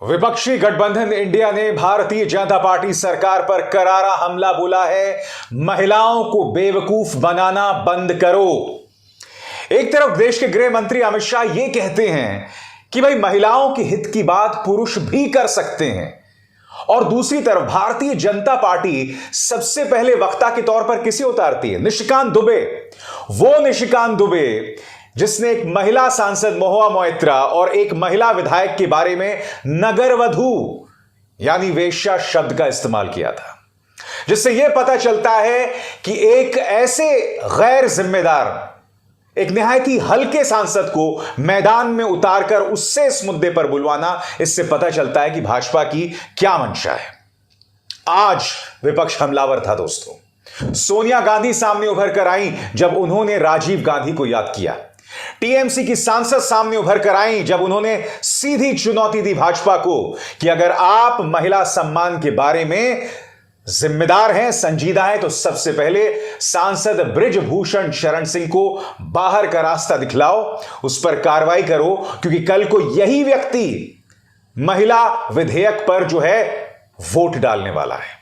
विपक्षी गठबंधन इंडिया ने भारतीय जनता पार्टी सरकार पर करारा हमला बोला है। महिलाओं को बेवकूफ बनाना बंद करो। एक तरफ देश के गृह मंत्री अमित शाह ये कहते हैं कि भाई महिलाओं के हित की बात पुरुष भी कर सकते हैं, और दूसरी तरफ भारतीय जनता पार्टी सबसे पहले वक्ता के तौर पर किसे उतारती है? निशिकांत दुबे। वो निशिकांत दुबे जिसने एक महिला सांसद महुआ मोइत्रा और एक महिला विधायक के बारे में नगरवधु यानी वेश्या शब्द का इस्तेमाल किया था, जिससे यह पता चलता है कि एक ऐसे गैर जिम्मेदार, एक निहायती हल्के सांसद को मैदान में उतारकर उससे इस मुद्दे पर बुलवाना, इससे पता चलता है कि भाजपा की क्या मंशा है। आज विपक्ष हमलावर था दोस्तों। सोनिया गांधी सामने उभर कर आई जब उन्होंने राजीव गांधी को याद किया। टीएमसी की सांसद सामने उभर कर आई जब उन्होंने सीधी चुनौती दी भाजपा को कि अगर आप महिला सम्मान के बारे में जिम्मेदार हैं, संजीदा हैं, तो सबसे पहले सांसद बृजभूषण शरण सिंह को बाहर का रास्ता दिखलाओ, उस पर कार्रवाई करो, क्योंकि कल को यही व्यक्ति महिला विधेयक पर जो है वोट डालने वाला है।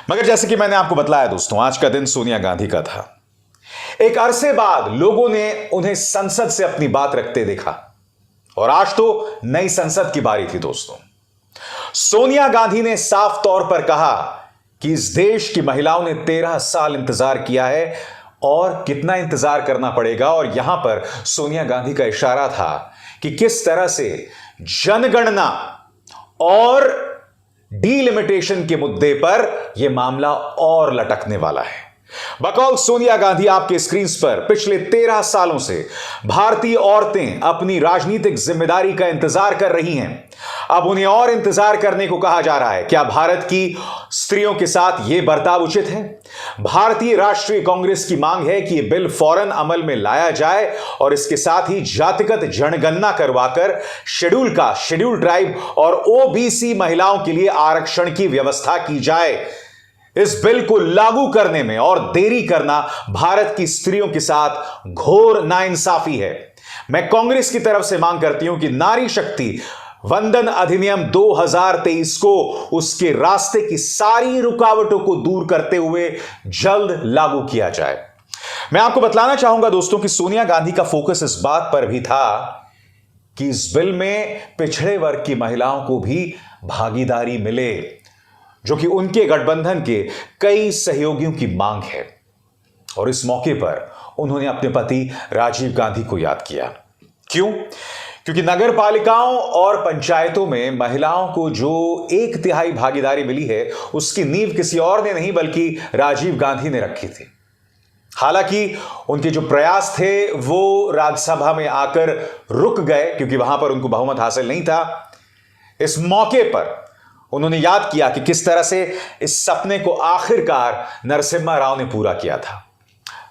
मगर जैसे कि मैंने आपको बतलाया दोस्तों, आज का दिन सोनिया गांधी का था। एक अरसे बाद लोगों ने उन्हें संसद से अपनी बात रखते देखा, और आज तो नई संसद की बारी थी दोस्तों। सोनिया गांधी ने साफ तौर पर कहा कि इस देश की महिलाओं ने 13 साल इंतजार किया है, और कितना इंतजार करना पड़ेगा। और यहां पर सोनिया गांधी का इशारा था कि किस तरह से जनगणना और डीलिमिटेशन के मुद्दे पर यह मामला और लटकने वाला है। बकौल सोनिया गांधी आपके स्क्रीन पर पिछले 13 सालों से भारतीय औरतें अपनी राजनीतिक जिम्मेदारी का इंतजार कर रही हैं। अब उन्हें और इंतजार करने को कहा जा रहा है। क्या भारत की स्त्रियों के साथ यह बर्ताव उचित है? भारतीय राष्ट्रीय कांग्रेस की मांग है कि यह बिल फौरन अमल में लाया जाए और इसके साथ ही जातिगत जनगणना करवाकर शेड्यूल कास्ट, शेड्यूल ट्राइब और ओबीसी महिलाओं के लिए आरक्षण की व्यवस्था की जाए। इस बिल को लागू करने में और देरी करना भारत की स्त्रियों के साथ घोर नाइंसाफी है। मैं कांग्रेस की तरफ से मांग करती हूं कि नारी शक्ति वंदन अधिनियम 2023 को उसके रास्ते की सारी रुकावटों को दूर करते हुए जल्द लागू किया जाए। मैं आपको बतलाना चाहूंगा दोस्तों कि सोनिया गांधी का फोकस इस बात पर भी था कि इस बिल में पिछड़े वर्ग की महिलाओं को भी भागीदारी मिले, जो कि उनके गठबंधन के कई सहयोगियों की मांग है। और इस मौके पर उन्होंने अपने पति राजीव गांधी को याद किया। क्यों? क्योंकि नगर पालिकाओं और पंचायतों में महिलाओं को जो 1/3 भागीदारी मिली है, उसकी नींव किसी और ने नहीं बल्कि राजीव गांधी ने रखी थी। हालांकि उनके जो प्रयास थे वो राज्यसभा में आकर रुक गए, क्योंकि वहां पर उनको बहुमत हासिल नहीं था। इस मौके पर उन्होंने याद किया कि किस तरह से इस सपने को आखिरकार नरसिम्हा राव ने पूरा किया था।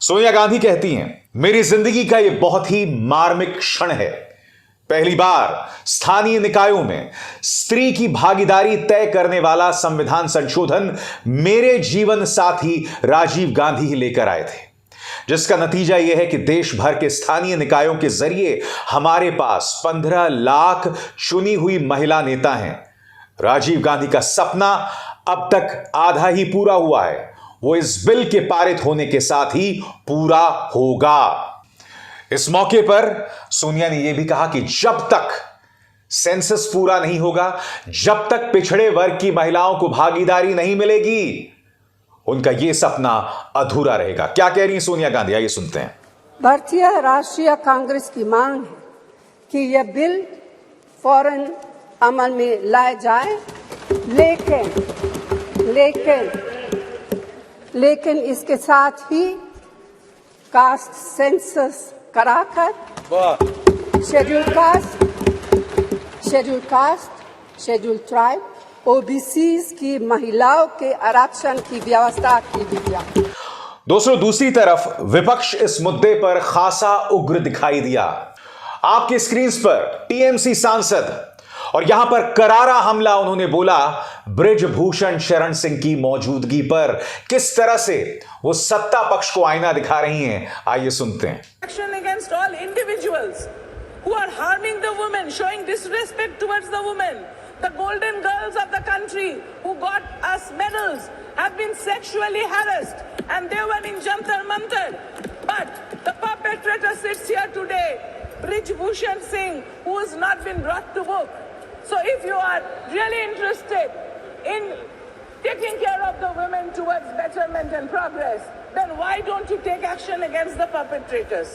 सोनिया गांधी कहती हैं, मेरी जिंदगी का यह बहुत ही मार्मिक क्षण है। पहली बार स्थानीय निकायों में स्त्री की भागीदारी तय करने वाला संविधान संशोधन मेरे जीवन साथी राजीव गांधी ही लेकर आए थे, जिसका नतीजा यह है कि देश भर के स्थानीय निकायों के जरिए हमारे पास 15 लाख चुनी हुई महिला नेता हैं। राजीव गांधी का सपना अब तक आधा ही पूरा हुआ है, वो इस बिल के पारित होने के साथ ही पूरा होगा। इस मौके पर सोनिया ने यह भी कहा कि जब तक सेंसस पूरा नहीं होगा, जब तक पिछड़े वर्ग की महिलाओं को भागीदारी नहीं मिलेगी, उनका यह सपना अधूरा रहेगा। क्या कह रही हैं सोनिया गांधी, आइए सुनते हैं। भारतीय राष्ट्रीय कांग्रेस की मांग है कि यह बिल फौरन अमल में लाया जाए, लेकिन इसके साथ ही कास्ट सेंसस कराकर schedule caste, schedule tribe, OBC की महिलाओं के आरक्षण की व्यवस्था की जाए। दोस्तों, दूसरी तरफ विपक्ष इस मुद्दे पर खासा उग्र दिखाई दिया। आपके स्क्रीन पर टीएमसी सांसद, और यहां पर करारा हमला उन्होंने बोला बृजभूषण शरण सिंह की मौजूदगी पर। किस तरह से वो सत्ता पक्ष को आईना दिखा रही हैं, आइए सुनते हैं। Action against all individuals who are harming the women, showing disrespect towards the women, The golden girls of the country who got us medals have been sexually harassed, and they were in Jantar Mantar. But the perpetrator sits here today, Brij Bhushan Singh, who has not been brought to book. So if you are really interested in taking care of the women towards betterment and progress, then why don't you take action against the perpetrators?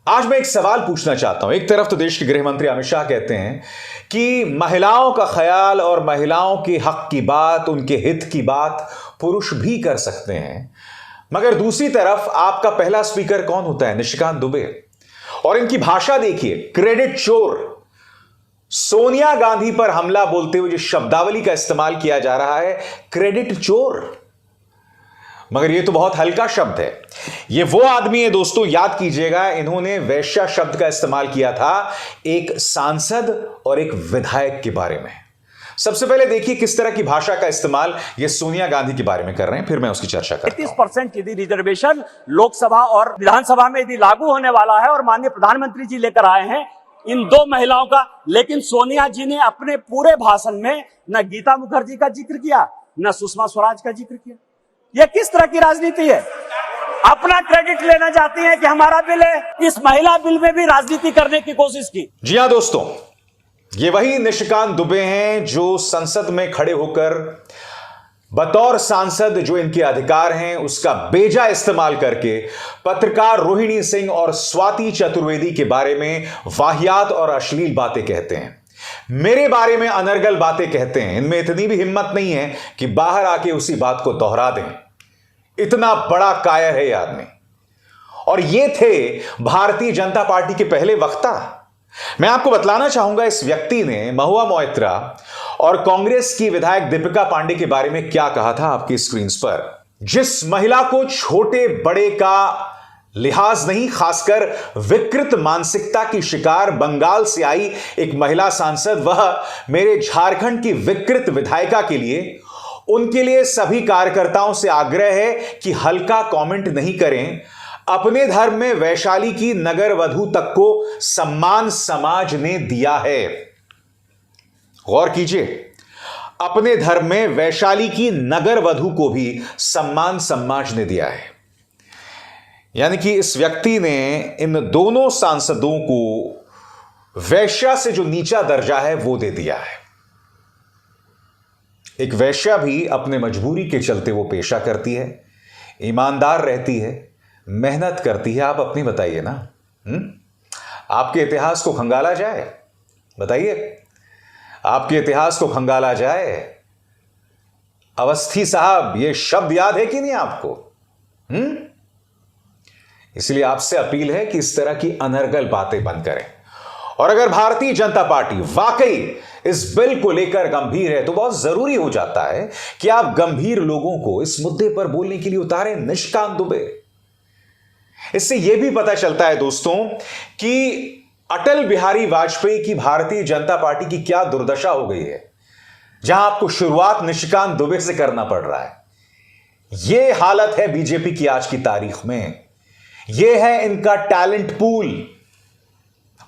आज मैं एक सवाल पूछना चाहता हूं। एक तरफ तो देश के गृह मंत्री अमित शाह कहते हैं कि महिलाओं का ख्याल और महिलाओं के हक की बात, उनके हित की बात पुरुष भी कर सकते हैं, मगर दूसरी तरफ आपका पहला स्पीकर कौन होता है? निशिकांत दुबे। और इनकी भाषा देखिए, क्रेडिट चोर। सोनिया गांधी पर हमला बोलते हुए जो शब्दावली का इस्तेमाल किया जा रहा है, क्रेडिट चोर। मगर यह तो बहुत हल्का शब्द है। यह वो आदमी है दोस्तों, याद कीजिएगा, इन्होंने वैश्या शब्द का इस्तेमाल किया था एक सांसद और एक विधायक के बारे में। सबसे पहले देखिए किस तरह की भाषा का इस्तेमाल ये सोनिया गांधी के बारे में कर रहे हैं, फिर मैं उसकी चर्चा करता हूं। 33% यदि रिजर्वेशन लोकसभा और विधानसभा में यदि लागू होने वाला है और माननीय प्रधानमंत्री जी लेकर आए हैं इन दो महिलाओं का, लेकिन सोनिया जी ने अपने पूरे भाषण में न गीता मुखर्जी का जिक्र किया, न सुषमा स्वराज का जिक्र किया। यह किस तरह की राजनीति है? अपना क्रेडिट लेना चाहती हैं कि हमारा बिल है, इस महिला बिल में भी राजनीति करने की कोशिश की। जी हां दोस्तों, ये वही निशिकांत दुबे हैं जो संसद में खड़े होकर बतौर सांसद जो इनके अधिकार हैं उसका बेजा इस्तेमाल करके पत्रकार रोहिणी सिंह और स्वाति चतुर्वेदी के बारे में वाहियात और अश्लील बातें कहते हैं, मेरे बारे में अनर्गल बातें कहते हैं। इनमें इतनी भी हिम्मत नहीं है कि बाहर आके उसी बात को दोहरा दें। इतना बड़ा कायर है यह आदमी। और ये थे भारतीय जनता पार्टी के पहले वक्ता। मैं आपको बतलाना चाहूंगा इस व्यक्ति ने महुआ मोइत्रा और कांग्रेस की विधायक दीपिका पांडे के बारे में क्या कहा था आपकी स्क्रीन पर। जिस महिला को छोटे बड़े का लिहाज नहीं, खासकर विकृत मानसिकता की शिकार बंगाल से आई एक महिला सांसद, वह मेरे झारखंड की विकृत विधायिका के लिए, उनके लिए सभी कार्यकर्ताओं से आग्रह है कि हल्का कमेंट नहीं करें। अपने धर्म में वैशाली की नगर वधू तक को सम्मान समाज ने दिया है। गौर कीजिए, अपने धर्म में वैशाली की नगर वधू को भी सम्मान समाज ने दिया है। यानी कि इस व्यक्ति ने इन दोनों सांसदों को वैश्या से जो नीचा दर्जा है वो दे दिया है। एक वैश्या भी अपने मजबूरी के चलते वो पेशा करती है, ईमानदार रहती है, मेहनत करती है। आप अपनी बताइए ना। आपके इतिहास को खंगाला जाए, बताइए, आपके इतिहास को खंगाला जाए। अवस्थी साहब, ये शब्द याद है कि नहीं आपको? इसलिए आपसे अपील है कि इस तरह की अनर्गल बातें बंद करें। और अगर भारतीय जनता पार्टी वाकई इस बिल को लेकर गंभीर है तो बहुत जरूरी हो जाता है कि आप गंभीर लोगों को इस मुद्दे पर बोलने के लिए उतारें। निशिकांत दुबे, इससे यह भी पता चलता है दोस्तों कि अटल बिहारी वाजपेयी की भारतीय जनता पार्टी की क्या दुर्दशा हो गई है, जहां आपको शुरुआत निशिकांत दुबे से करना पड़ रहा है। यह हालत है बीजेपी की आज की तारीख में। यह है इनका टैलेंट पूल।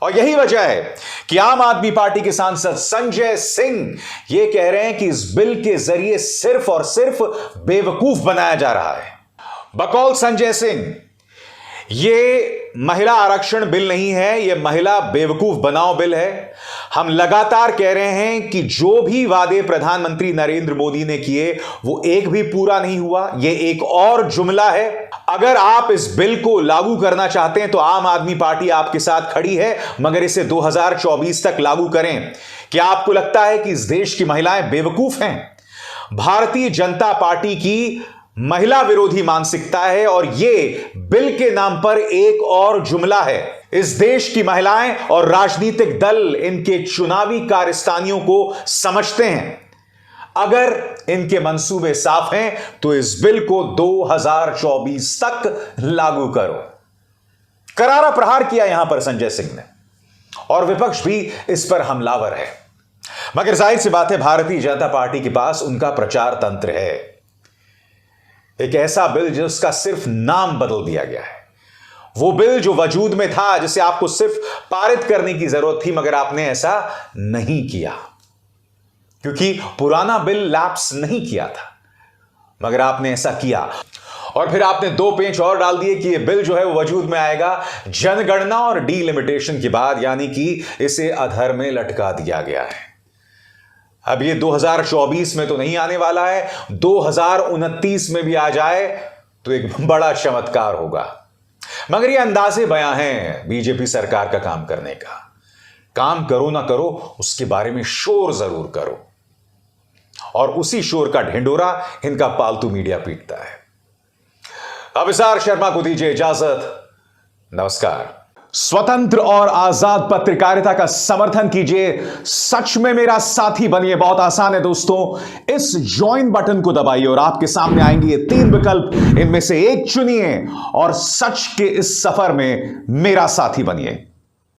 और यही वजह है कि आम आदमी पार्टी के सांसद संजय सिंह यह कह रहे हैं कि इस बिल के जरिए सिर्फ और सिर्फ बेवकूफ बनाया जा रहा है। बकौल संजय सिंह, यह महिला आरक्षण बिल नहीं है, यह महिला बेवकूफ बनाओ बिल है। हम लगातार कह रहे हैं कि जो भी वादे प्रधानमंत्री नरेंद्र मोदी ने किए वो एक भी पूरा नहीं हुआ। यह एक और जुमला है। अगर आप इस बिल को लागू करना चाहते हैं तो आम आदमी पार्टी आपके साथ खड़ी है, मगर इसे 2024 तक लागू करें। क्या आपको लगता है कि इस देश की महिलाएं बेवकूफ हैं? भारतीय जनता पार्टी की महिला विरोधी मानसिकता है और यह बिल के नाम पर एक और जुमला है। इस देश की महिलाएं और राजनीतिक दल इनके चुनावी कारस्तानियों को समझते हैं। अगर इनके मंसूबे साफ हैं तो इस बिल को 2024 तक लागू करो। करारा प्रहार किया यहां पर संजय सिंह ने, और विपक्ष भी इस पर हमलावर है। मगर जाहिर सी बात है, भारतीय जनता पार्टी के पास उनका प्रचार तंत्र है। एक ऐसा बिल जिसका सिर्फ नाम बदल दिया गया है। वो बिल जो वजूद में था, जिसे आपको सिर्फ पारित करने की जरूरत थी, मगर आपने ऐसा नहीं किया। क्योंकि पुराना बिल लैप्स नहीं किया था, मगर आपने ऐसा किया और फिर आपने 2 पेंच और डाल दिए कि यह बिल जो है वो वजूद में आएगा जनगणना और डीलिमिटेशन के बाद, यानी कि इसे अधर में लटका दिया गया है। अब ये 2024 में तो नहीं आने वाला है, 2029 में भी आ जाए तो एक बड़ा चमत्कार होगा। मगर ये अंदाजे बयां हैं बीजेपी सरकार का काम करने का। काम करो ना करो, उसके बारे में शोर जरूर करो, और उसी शोर का ढिंडोरा इनका पालतू मीडिया पीटता है। अभिसार शर्मा को दीजिए इजाजत। नमस्कार। स्वतंत्र और आजाद पत्रकारिता का समर्थन कीजिए, सच में मेरा साथी बनिए। बहुत आसान है दोस्तों, इस ज्वाइन बटन को दबाइए और आपके सामने आएंगे ये 3 विकल्प, इनमें से एक चुनिए और सच के इस सफर में मेरा साथी बनिए।